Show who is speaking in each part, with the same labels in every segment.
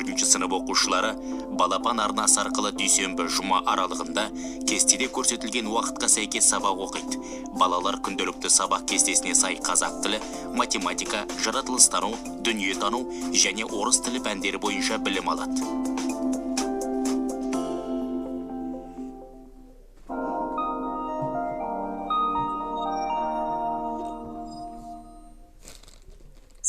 Speaker 1: 4 сынып оқушылары балапан арнасы арқылы дүйсенбі жұма аралығында кестеде көрсетілген уақытқа сәйкес сабақ оқиды. Балалар күнделікті сабақ кестесіне сай қазақ тілі, математика, жаратылыстану, дүниетану және орыс тілі пәндері бойынша білім алады.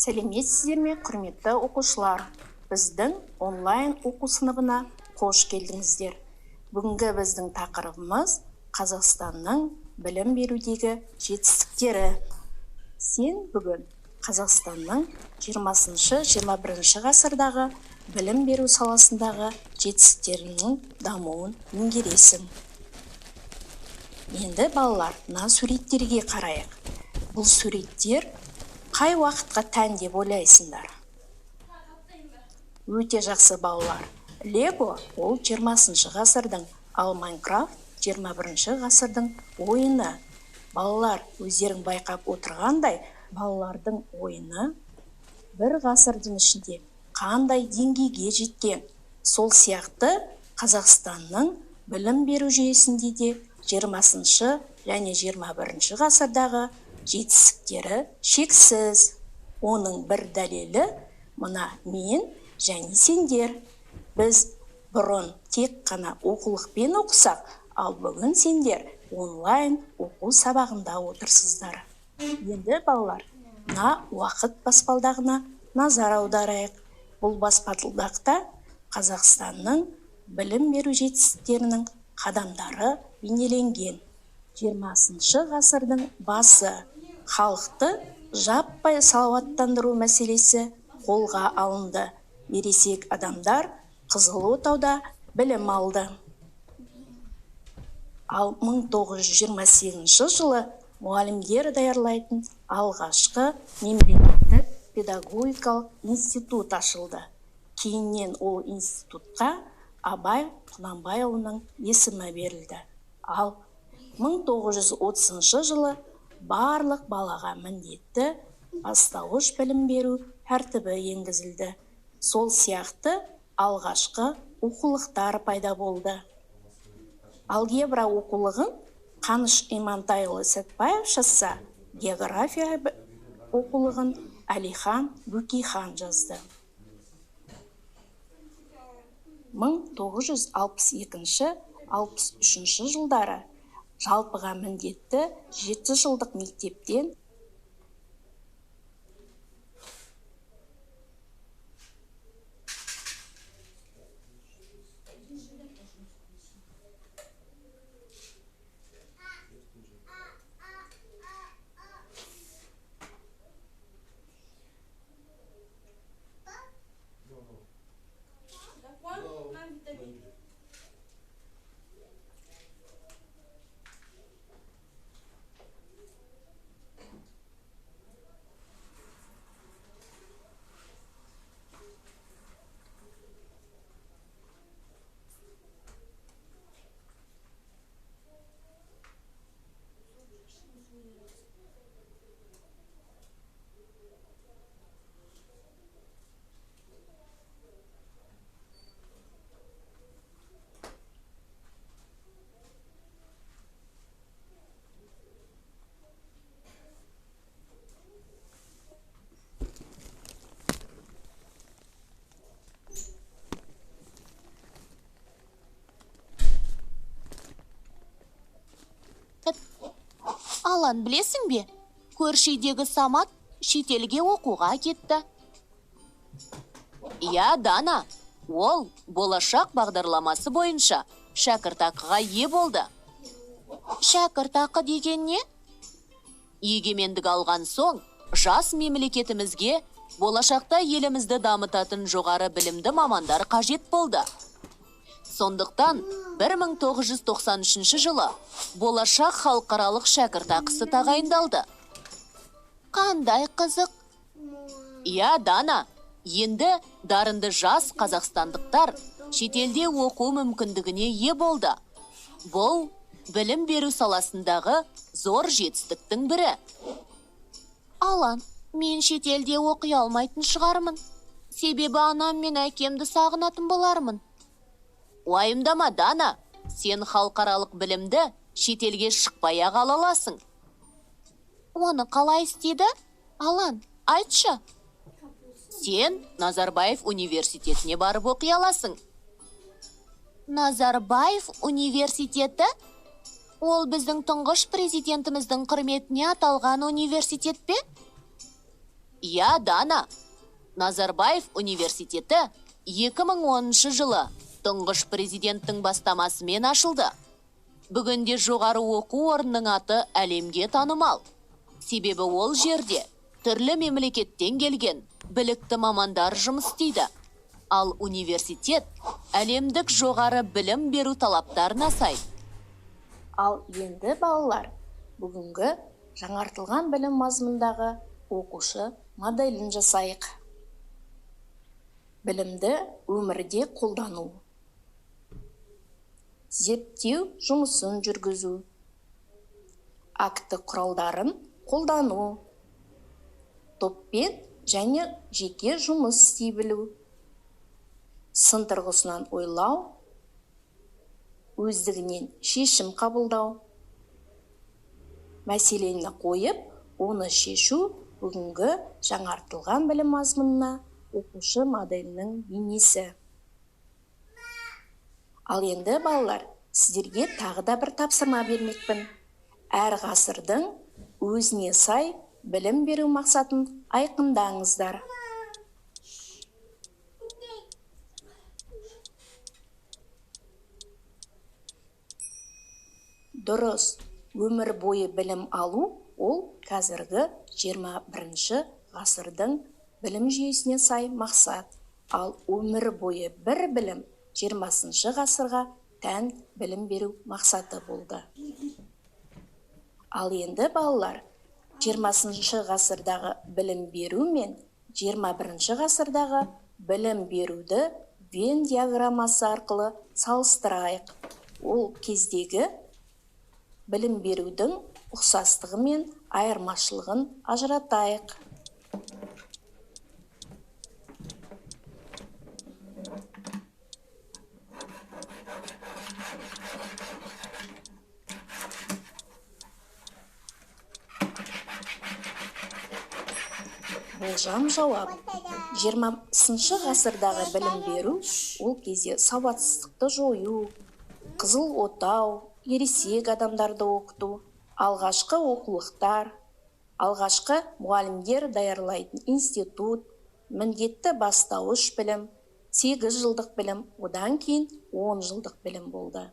Speaker 2: Сәлеметсіздер ме, құрметті оқушылар? Біздің онлайн оқу сыныбына қош келдіңіздер. Бүгінгі біздің тақырыбымыз Қазақстанның білім берудегі жетістіктері. Сен бүгін Қазақстанның 20-21 ғасырдағы білім беру саласындағы жетістіктерінің дамуын меңгересің. Енді балалар, мына суреттерге қарайық. Бұл суреттер қай уақытқа тән деп ойлайсыңдар? Өте жақсы балалар. Лего ол 20 ғасырдың, ал Майнкрафт 21 ғасырдың ойыны. Балалар, өздерің байқап отырғандай, балалардың ойыны бір ғасырдың ішінде қандай деңгейге жеткен. Сол сияқты Қазақстанның білім беру жүйесінде де 20 және 21 ғасырдағы жетістіктері шексіз. Оның бір дәлелі мына мен және сендер. Біз бұрын тек қана оқулықпен оқысақ, ал бүгін сендер онлайн оқу сабағында отырсыздар. Енді балалар, мына уақыт баспалдағына назар аударайық. Бұл баспалдақта Қазақстанның білім беру жетістіктерінің қадамдары бейнеленген. 20 ғасырдың басы, халықты жаппай салауаттандыру мәселесі қолға алынды. Ересек адамдар Қызыл Отауда білім алды. Ал 1928 жылы мұғалімдер даярлайтын алғашқы мемлекеттік педагогикалық институт ашылды. Кейіннен ол институтқа Абай Құнанбайұлының есімі берілді. Ал 1930 жылы барлық балаға міндетті бастауыш білім беру тәртібі енгізілді. Сол сияқты алғашқы оқулықтар пайда болды. Алгебра оқулығын Қаныш Имантайұлы Сәтбаев жазса, география оқулығын Әлихан Бөкейхан жазды. 1962-63 жылдары жалпыға міндетті 7 жылдық мектептен
Speaker 3: Алан, білесің бе? Көршідегі Самат шетелге оқуға кетті. Я, Дана, ол болашақ бағдарламасы бойынша шәкіртақыға ие болды. Шәкіртақы деген не? Егемендік алған соң, жас мемлекетімізге болашақта елімізді дамытатын жоғары білімді мамандар қажет болды. Сондықтан 1993 жылы болашақ халықаралық шәкіртақысы тағайындалды. Қандай қызық? Я, Дана, енді дарынды жас қазақстандықтар шетелде оқу мүмкіндігіне ие болды. Бұл білім беру саласындағы зор жетістіктің бірі. Алан, мен шетелде оқи алмайтын шығармын. Себебі анам мен әкемді сағынатын болармын. Уайымдама, Дана. Сен халықаралық білімді шетелге шықпай-ақ ала аласың. Оны қалай істеді? Алан, айтшы. Сен Назарбаев университетіне барып оқи аласың. Назарбаев университеті? Ол біздің тұңғыш президентіміздің құрметіне аталған университет пе? Я, Дана. Назарбаев университеті 2010 жылы тұңғыш президенттің бастамасымен ашылды. Бүгінде жоғары оқу орнының аты әлемге танымал. Себебі ол жерде түрлі мемлекеттен келген білікті мамандар жұмыс істейді. Ал университет әлемдік жоғары білім беру талаптарына сай.
Speaker 2: Ал енді балалар, бүгінгі жаңартылған білім мазмұндағы оқушы моделін жасайық. Білімді өмірде қолдану. Зерттеу жұмысын жүргізу. Акты құралдарын қолдану. Топпен және жеке жұмыс істей білу. Сын тұрғысынан ойлау. Өздігінен шешім қабылдау. Мәселені қойып, оны шешу бүгінгі жаңартылған білім мазмұнына оқушы моделінің бейнесі. Ал енді балалар, сіздерге тағы да бір тапсырма бермекпін. Әр ғасырдың өзіне сай білім беру мақсатын айқындаңыздар. Дұрыс, өмір бойы білім алу, ол қазіргі 21 ғасырдың білім жүйесіне сай мақсат. Ал өмір бойы бір білім 20 ғасырға тән білім беру мақсаты болды. Ал енді балалар, 20 ғасырдағы білім беру мен 21 ғасырдағы білім беруді Вен диаграммасы арқылы салыстырайық. Ол кездегі білім берудің ұқсастығы мен айырмашылығын ажыратайық. Болжам жауап. 20 ғасырдағы білім беру, ол кезде сауатсыздықты жою, қызыл отау, ересек адамдарды оқыту, алғашқы оқулықтар, алғашқы мұғалімдер даярлайтын институт, міндетті бастауыш білім, 8 жылдық білім, одан кейін 10 жылдық білім болды.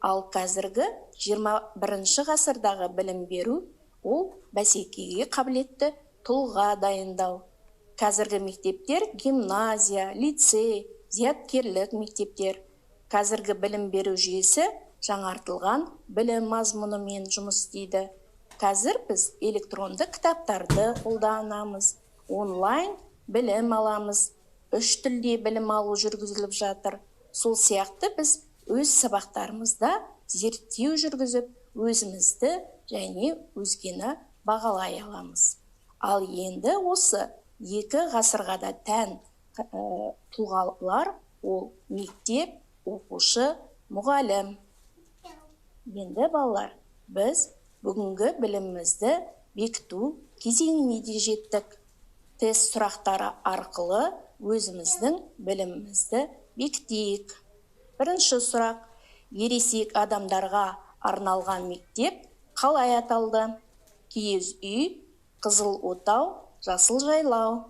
Speaker 2: Ал қазіргі 21 ғасырдағы білім беру, ол бәсекеге қабілетті тұлға дайындау. Қазіргі мектептер гимназия, лицей, зияткерлік мектептер. Қазіргі білім беру жүйесі жаңартылған білім мазмұнымен жұмыс істейді. Қазір біз электронды кітаптарды қолданамыз, онлайн білім аламыз, 3 тілде білім алу жүргізіліп жатыр. Сол сияқты біз өз сабақтарымызда зерттеу жүргізіп, өзімізді және өзгені бағалай аламыз. Ал енді осы 2 ғасырға да тән тұлғалар, ол мектеп, оқушы, мұғалім. Енді балалар, біз бүгінгі білімімізді бекіту кезеңіне де жеттік. Тест сұрақтары арқылы өзіміздің білімімізді бекітейік. Бірінші сұрақ: ересек адамдарға арналған мектеп қалай аталды? Киіз үй, қызыл отау, жасыл жайлау.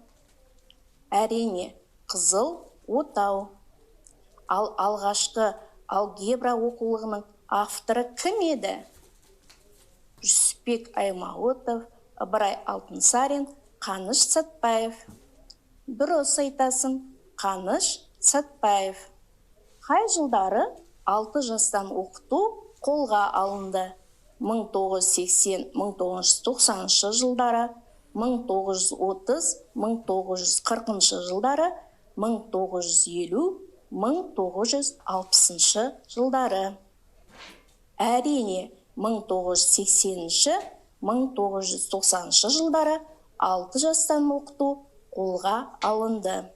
Speaker 2: Әрине, қызыл отау. Ал алғашқы алгебра оқулығының авторы кім еді? Жүсіпбек Аймауытов, Ыбырай Алтынсарин, Қаныш Сәтпаев. Дұрыс айтасың, Қаныш Сәтпаев. Қай жылдары 6 жастан оқыту қолға алынды? 1980-1990 жылдары, 1930-1940 жылдары, 1950-1960 жылдары. Әрине, 1980-1990 жылдары 6 жастан оқыту қолға алынды.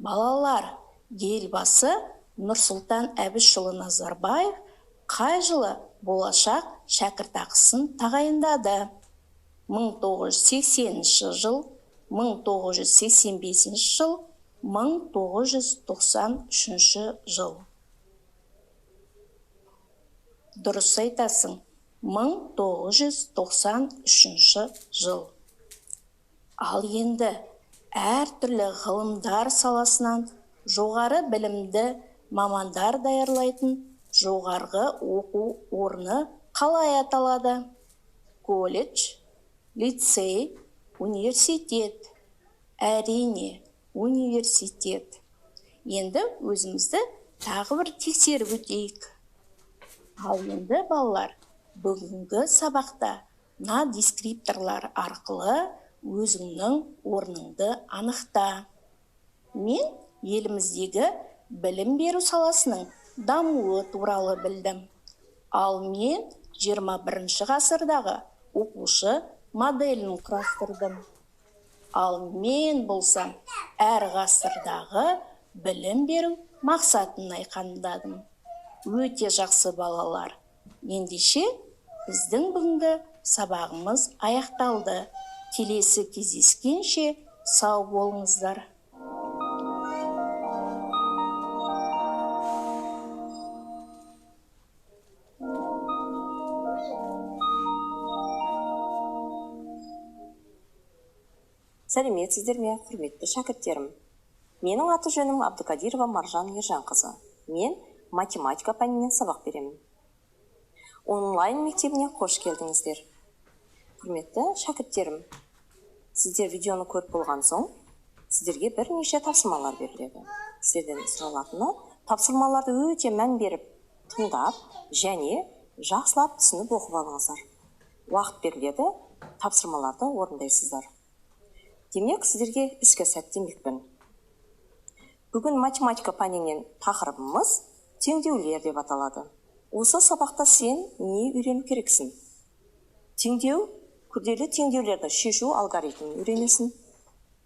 Speaker 2: Балалар, елбасы Нұрсұлтан Әбішұлы Назарбаев қай жылы болашақ шәкіртақысын тағайындады? 1980 жыл, 1985 жыл, 1993 жыл. Дұрыс айтасың, 1993 жыл. Ал енді әртүрлі ғылымдар саласынан жоғары білімді мамандар даярлайтын жоғарғы оқу орны қалай аталады? Колледж, лицей, университет. Әрине, университет. Енді өзімізді тағы бір тексеріп өтейік. Ал енді балалар, бүгінгі сабақта мына дескрипторлар арқылы өзіңнің орныңды анықта. Мен еліміздегі білім беру саласының дамуы туралы білдім. Ал мен 21 ғасырдағы оқушы моделін құрастырдым. Ал мен болсам әр ғасырдағы білім беру мақсатын айқындадым. Өте жақсы балалар. Ендеше біздің бүгінгі сабағымыз аяқталды. Келесі кездескенше сау болыңыздар.
Speaker 4: Сәлеметсіздер ме, құрметті шәкірттерім. Менің аты жөнім Абдукадирова Маржан Ержанқызы. Мен математика пәнінен сабақ беремін. Онлайн мектебіне қош келдіңіздер. Құрметті шәкірттерім, сіздер видеоны көріп болған соң, сіздерге бірнеше тапсырмалар беріледі. Сіздерден сұралатыны тапсырмаларды өте мән беріп, тыңдап және жақсылап түсініп оқып алыңыздар. Уақыт беріледі, тапсырмаларды орындайсыздар. Демек, сіздерге іске сәт демекпін. Бүгін математика пәнінен тақырыбымыз теңдеулер деп аталады. Осы сабақта сен не үйрену керексің? Теңдеу, күрделі теңдеулерді шешу алгоритмін үйренесің,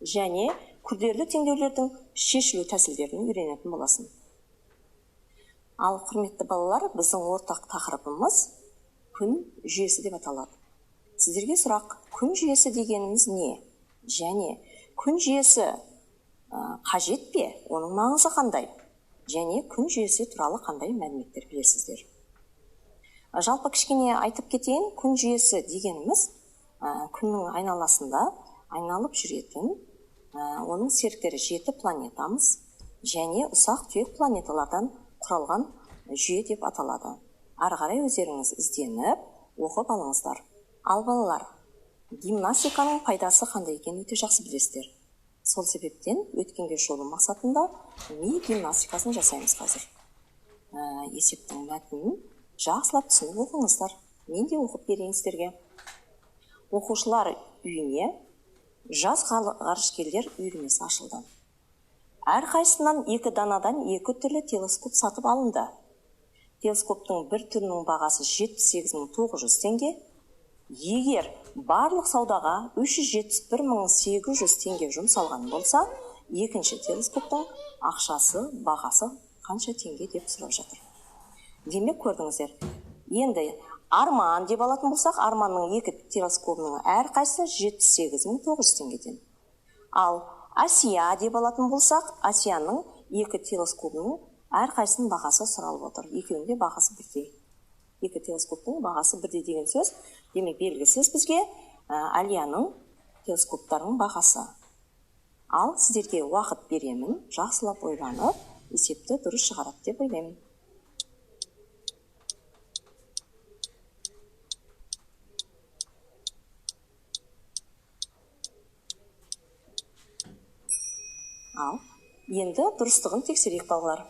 Speaker 4: және күрделі теңдеулердің шешілу тәсілдерін үйренетін боласың. Ал құрметті балалар, біздің ортақ тақырыбымыз күн жүйесі деп аталады. Сіздерге сұрақ, күн жүйесі дегеніміз не? Және күн жүйесі қажет пе? Оның маңызы қандай? Және күн жүйесі туралы қандай мәліметтер білесіздер? Жалпы кішкене айтып кетейін, күн жүйесі дегеніміз күннің айналасында айналып жүретін, оның серіктері 7 планетамыз және ұсақ түйек планеталардан құралған жүйе деп аталады. Ары қарай өздеріңіз ізденіп, оқып алыңыздар. Ал балалар, гимнастиканың пайдасы қандай екенін өте жақсы білесіздер. Сол себептен өткенге шолу мақсатында ми гимнастикасын жасаймыз қазір. Есептің мәтінін жақсылап түсініп оқыңыздар. Мен де оқып берейін сіздерге. Оқушылар үйіне жас ғарышкерлер үйірмесі ашылды. Әрқайсысынан 2 данадан 2 түрлі телескоп сатып алынды. Телескоптың бір түрінің бағасы 78.900 теңге. Егер барлық саудаға 371.800 теңге жұмсалған болса, екінші телескоптың бағасы қанша теңге деп сұрап жатыр. Демек, көрдіңіздер. Енді арман деп алатын болсақ, арманның 2 телескопының әрқайсысы 78.900 теңгеден. Ал Асия деп алатын болсақ, Асияның 2 телескопының әрқайсының бағасы сұралып отыр. Екеуінде бағасы бірдей. 2 телескоптың бағасы бірдей деген сөз. Демек, белгісіз бізге Алияның телескоптарының бағасы. Ал сіздерге уақыт беремін, жақсылап ойланып, есепті дұрыс шығарады деп ойлаймын. Ал енді дұрыстығын тексерейік балалар.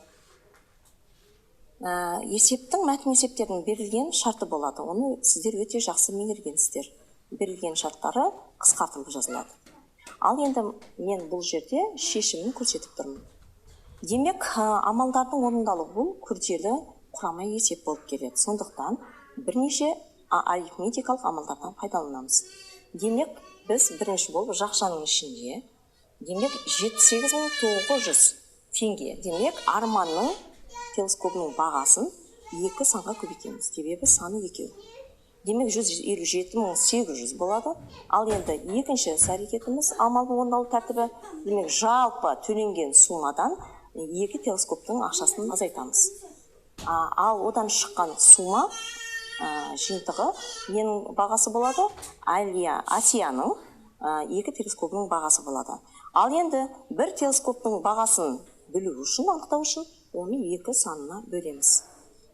Speaker 4: Есептің мәтін есептердің берілген шарты болады. Оны сіздер өте жақсы меңгергенсіздер. Берілген шарттары қысқартылып жазылады. Ал енді мен бұл жерде шешімін көрсетіп тұрмын. Демек, амалдардың орындалуы бұл күрделі құрама есеп болып келеді. Сондықтан бірнеше арифметикалық амалдардан пайдаланамыз. Демек, біз бірінші болып жақшаның ішінде Демек 78.900 теңге. Демек арманның телескопының бағасын 2 санға көбейтеміз. Себебі саны 2. Демек 157.800 болады. Ал енді екінші іс-әрекетіміз амалдың орындалу тәртібі. Демек жалпы төленген сумадан 2 телескоптың ақшасын азайтамыз. Ал одан шыққан сума жиынтығы ненің бағасы болады? Асияның 2 телескопының бағасы болады. Ал енді бір телескоптың бағасын білу үшін, анықтау үшін, оны 2 санына бөлеміз.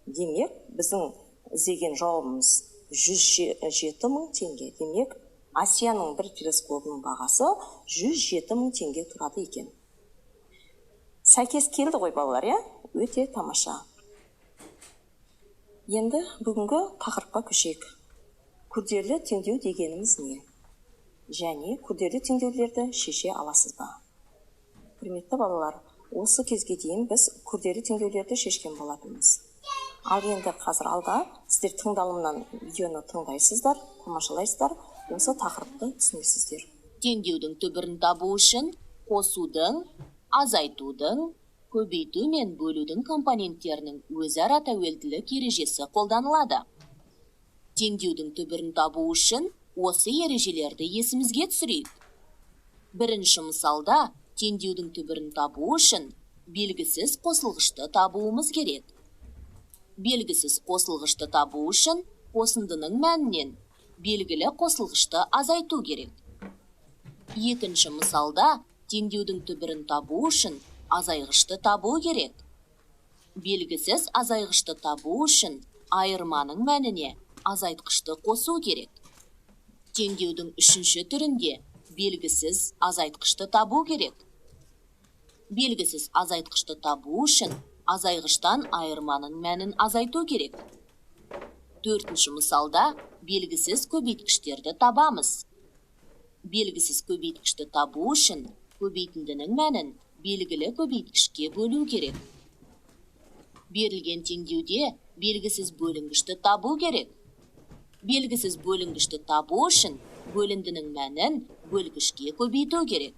Speaker 4: Демек, біздің іздеген жауабымыз 107.000 теңге. Демек, Асияның бір телескопының бағасы 107.000 теңге тұрады екен. Сәйкес келді ғой балалар, өте тамаша. Енді бүгінгі тақырыпқа көшейік. Күрделі теңдеу дегеніміз не? Және күрделі теңдеулерді шеше аласыз ба? Құрметті балалар, осы кезге дейін біз күрделі теңдеулерді шешкен болатынбыз. Ал енді қазір алда сіздер тыңдалымнан видеоны тыңдайсыздар, тамашалайсыздар, осы тақырыпты түсінесіздер.
Speaker 3: Теңдеудің түбірін табу үшін қосудың, азайтудың, көбейту мен бөлудің компоненттерінің өзара тәуелділік ережесі қолданылады. Теңдеудің түбірін табу үшін осы ережелерді есімізге түсірейік. Бірінші мысалда теңдеудің түбірін табу үшін белгісіз қосылғышты табуымыз керек. Белгісіз қосылғышты табу үшін қосындының мәнінен белгілі қосылғышты азайту керек. Екінші мысалда теңдеудің түбірін табу үшін азайғышты табу керек. Белгісіз азайғышты табу үшін айырманың мәніне азайтқышты қосу керек. Теңдеудің үшінші түрінде белгісіз азайтқышты табу керек. Белгісіз азайтқышты табу үшін азайғыштан айырманың мәнін азайту керек. Төртінші мысалда белгісіз көбейткіштерді табамыз. Белгісіз көбейткішті табу үшін көбейтіндінің мәнін белгілі көбейткішке бөлу керек. Берілген теңдеуде белгісіз бөлінгішті табу керек. Белгісіз бөлінгішті табу үшін бөліндінің мәнін бөлгішке көбейту керек.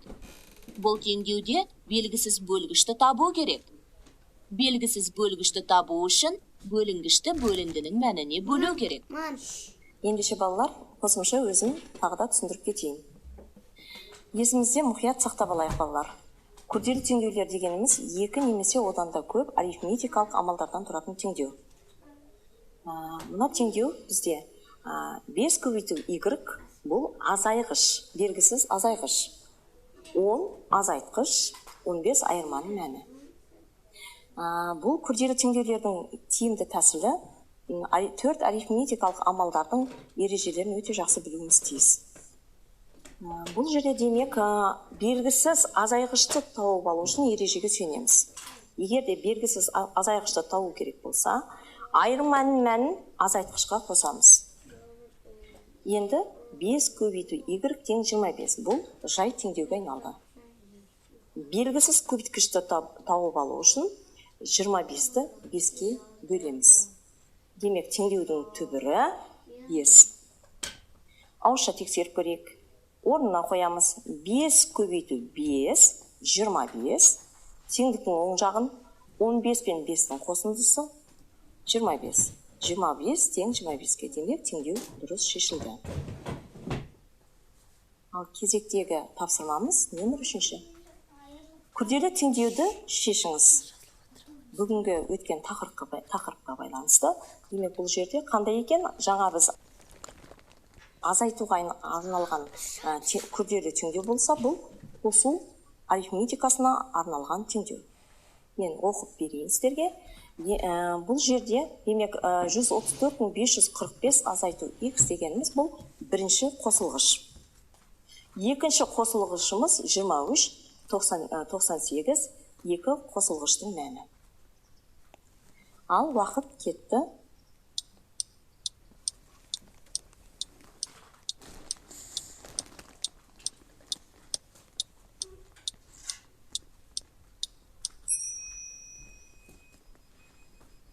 Speaker 3: Бұл теңдеуде белгісіз бөлгішті табу керек. Белгісіз бөлгішті табу үшін бөлінгішті бөліндінің мәніне бөлу керек.
Speaker 4: Ендеше балалар, қосымша өзім тағы да түсіндіріп кетейін. Есімізде мұқият сақтап алайық балалар. Күрделі теңдеулер дегеніміз 2 немесе одан да көп арифметикалық амалдардан тұратын теңдеу. Мына теңдеу бізде 5 көбейту y бұл азайғыш, белгісіз азайғыш. 10 азайтқыш, 15 айырманың мәні. Бұл күрделі теңдеулердің тиімді тәсілі 4 арифметикалық амалдардың ережелерін өте жақсы білуіміз тиіс. Бұл жерде демек белгісіз азайғышты тауып алу үшін ережеге сүйенеміз. Егер де белгісіз азайғышты табу керек болса, айырманың мәнін азайтқышқа қосамыз. Енді 5 көбейту y тең 25. Бұл жай теңдеуге айналды. Белгісіз көбейткішті тауып алу үшін 25-ті 5-ке бөлеміз. Демек, теңдеудің түбірі 5. Ауызша тексеріп көрейік. Орнына қоямыз. 5 көбейту 5, 25. Теңдіктің оң жағын 15 пен 5-тің қосындысы 25. 25 тең 25-ке. Демек, теңдеу дұрыс шешілді. Ал кезектегі тапсырмамыз нөмір 3. Күрделі теңдеуді шешіңіз. Бүгінгі өткен тақырыпқа байланысты. Демек, бұл жерде қандай екен? Жаңа біз азайтуға арналған күрделі теңдеу болса, бұл қосу арифметикасына арналған теңдеу. Мен оқып берейін сіздерге. Бұл жерде, демек, 134.545 азайту x дегеніміз бұл бірінші қосылғыш. Екінші қосылғышымыз 23, 98, екі қосылғыштың мәні. Ал уақыт кетті.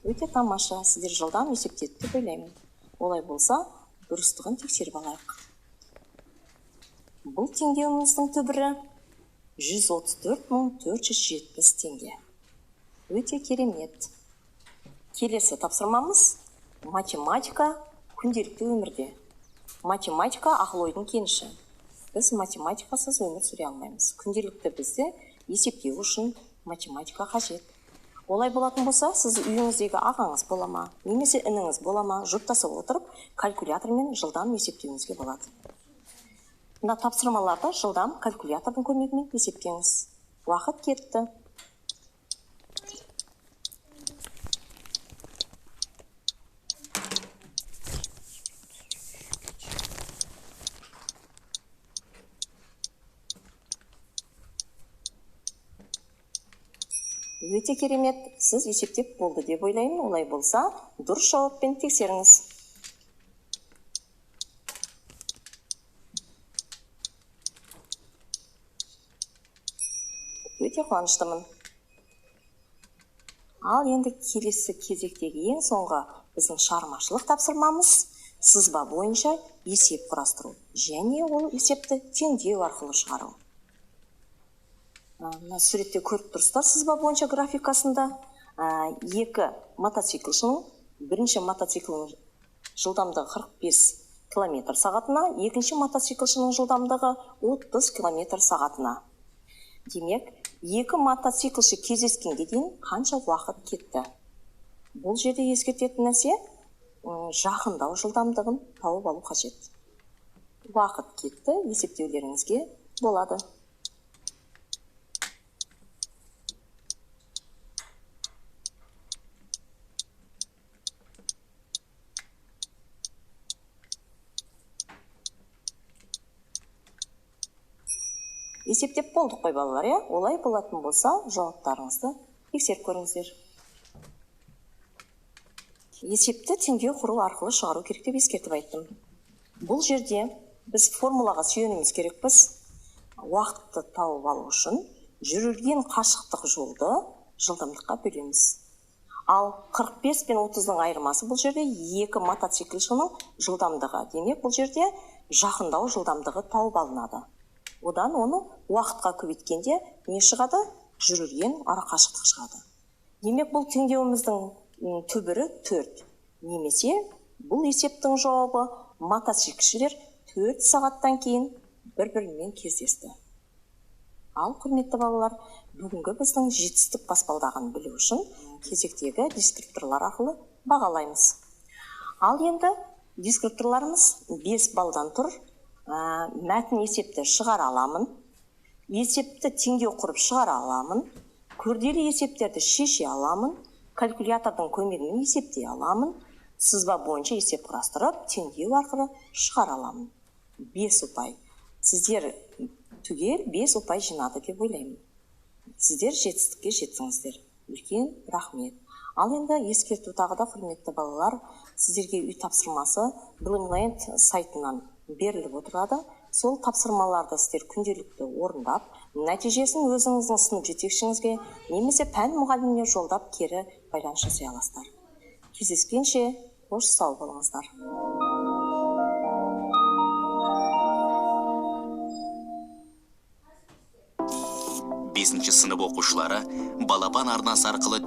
Speaker 4: Өте тамаша, сіздер жылдам есептеді деп ойлаймын. Олай болса, дұрыстығын тексеріп алайық. Бұл теңдеуіміздің түбірі 134.470 теңге. Өте керемет. Келесі тапсырмамыз математика күнделікті өмірде. Математика ақыл ойдың кеніші. Біз математикасыз өмір сүре алмаймыз. Күнделікті бізде есептеу үшін математика қажет. Олай болатын болса, сіз үйіңіздегі ағаңыз бола ма, немесе ініңіз бола ма, жұптасып отырып, калькулятормен жылдам есептеуіңізге болады. Мына тапсырмаларды жылдам калькулятордың көмегімен есептеңіз. Уақыт кетті. Өте керемет, сіз есептеп болды деп ойлаймын. Олай болса, дұрыс жауаппен тексеріңіз. Өте қуаныштымын. Ал енді келесі кезектегі ең соңғы біздің шығармашылық тапсырмамыз сызба бойынша есеп құрастыру. Және ол есепті теңдеу арқылы шығару. Мына суретте көріп тұрсыздар, сызба бойынша графикасында екі мотоциклшының, бірінші мотоциклінің жылдамдығы 45 км сағатына, екінші мотоциклшының жылдамдығы 30 км сағатына. Демек, екі мотоциклші кездескенге дейін қанша уақыт кетті? Бұл жерде ескертетін нәрсе жақындау жылдамдығын тауып алу қажет. Уақыт кетті, есептеулеріңізге болады. Есептеп болдық қой балалар, иә? Олай болатын болса, жауаптарыңызды тексеріп көріңіздер. Есепті теңдеу құру арқылы шығару керек деп ескертіп айттым. Бұл жерде біз формулаға сүйенуіміз керекпіз. Уақытты тауып алу үшін жүрілген қашықтық жолды жылдамдыққа бөлеміз. Ал 45 пен 30-ның айырмасы бұл жерде екі мотоциклшінің жылдамдығы. Демек, бұл жерде жақындау жылдамдығы тауып алынады. Одан оны уақытқа көбейткенде не шығады? Жүрілген арақашықтық шығады. Демек, бұл теңдеуіміздің түбірі 4. Немесе бұл есептің жауабы мотоциклшілер 4 сағаттан кейін бір-бірімен кездесті. Ал, құрметті балалар, бүгінгі біздің жетістік баспалдағын білу үшін кезектегі дескрипторлар арқылы бағалаймыз. Ал енді дескрипторларымыз 5 балдан тұр. Мәтін есепті шығара аламын, есепті теңдеу құрып шығара аламын, күрделі есептерді шеше аламын, калькулятордың көмегімен есептей аламын, сызба бойынша есеп құрастырып, теңдеу арқылы шығара аламын. 5 ұпай. Сіздер түгел 5 ұпай жинады деп ойлаймын. Сіздер жетістікке жетсіңіздер. Үлкен рахмет. Ал енді ескерту тағы да, құрметті балалар, сіздерге үй тапсырмасы Bloomland сайтынан беріліп отырады. Сол тапсырмаларды сіздер күнделікті орындап, нәтижесін өзіңіздің сынып жетекшіңізге немесе пән мұғаліміне жолдап кері байланыс жасай аласыздар. Кездескенше қош сау болыңыздар.
Speaker 1: Бесінші сынып оқушылары балапан арнасы арқылы